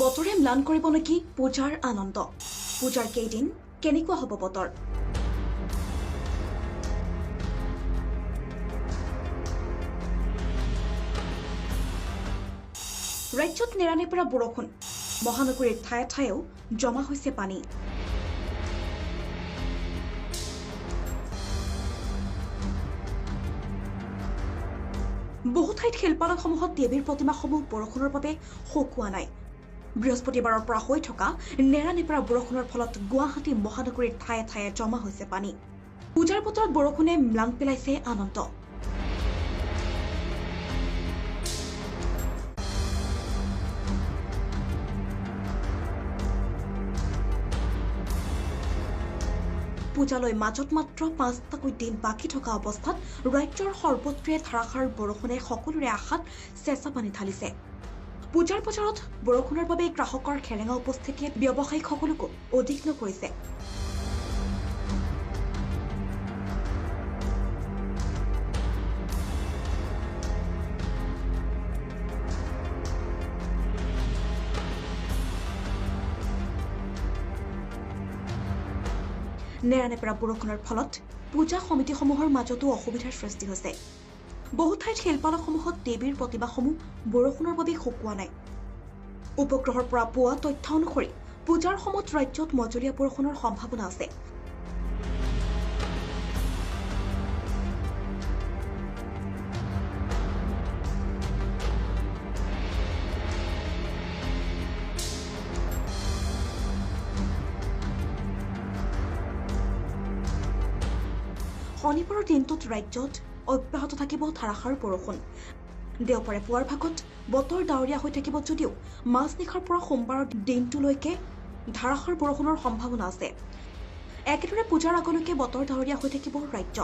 বতৰে ম্লান কৰিব নেকি পূজাৰ আনন্দ পূজাৰ কেইদিন কেনেকুৱা হ'ব বতৰ ৰাজ্যত নেৰানে পৰা বৰষুণ মহানগৰীৰ ঠায়ে ঠায়েও জমা হৈছে পানী বহু ঠাইত শিল্পালয়সমূহত দেৱীৰ প্ৰতিমাসমূহ বৰষুণৰ বাবে শুকোৱা নাই বৃহস্পতিবাৰৰ পৰা হৈ থকা নেৰানেপেৰা বৰষুণৰ ফলত গুৱাহাটী মহানগৰীৰ ঠায়ে ঠায়ে জমা হৈছে পানী পূজাৰ বতৰত বৰষুণে ম্লান পেলাইছে আনন্দ পূজালৈ মাজত মাত্ৰ ৫টাকৈ দিন বাকী থকা অৱস্থাত ৰাজ্যৰ সৰ্বত্ৰে ধাৰাসাৰ বৰষুণে সকলোৰে আশাত চেঁচা পানী ঢালিছে পূজাৰ বজাৰত বৰষুণৰ বাবে গ্ৰাহকৰ খেৰেঙা উপস্থিতিয়ে ব্যৱসায়িকসকলকো উদ্বিগ্ন কৰিছে নেৰানেপেৰা বৰষুণৰ ফলত পূজা সমিতিসমূহৰ মাজতো অসুবিধাৰ সৃষ্টি হৈছে বহু ঠাইত শিল্পালয়সমূহত দেৱীৰ প্ৰতিমাসমূহ বৰষুণৰ বাবে শুকোৱা নাই উপগ্ৰহৰ পৰা পোৱা তথ্য অনুসৰি পূজাৰ সময়ত ৰাজ্যত মজলীয়া বৰষুণৰ সম্ভাৱনা আছে শনিবাৰৰ দিনটোত ৰাজ্যত অব্যাহত থাকিব ধাৰাসাৰ বৰষুণ দেওবাৰে পুৱাৰ ভাগত বতৰ ডাৱৰীয়া হৈ থাকিব যদিও মাজনিশাৰ পৰা সোমবাৰৰ দিনটোলৈকে ধাৰাসাৰ বৰষুণৰ সম্ভাৱনা আছে একেদৰে পূজাৰ আগলৈকে বতৰ ডাৱৰীয়া হৈ থাকিব ৰাজ্য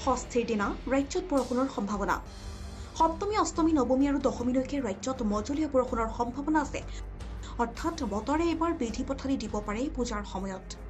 ষষ্ঠীৰ দিনা ৰাজ্যত বৰষুণৰ সম্ভাৱনা সপ্তমী অষ্টমী নৱমী আৰু দশমীলৈকে ৰাজ্যত মজলীয়া বৰষুণৰ সম্ভাৱনা আছে অৰ্থাৎ বতৰে এবাৰ বিধি পথালি দিব পাৰে পূজাৰ সময়ত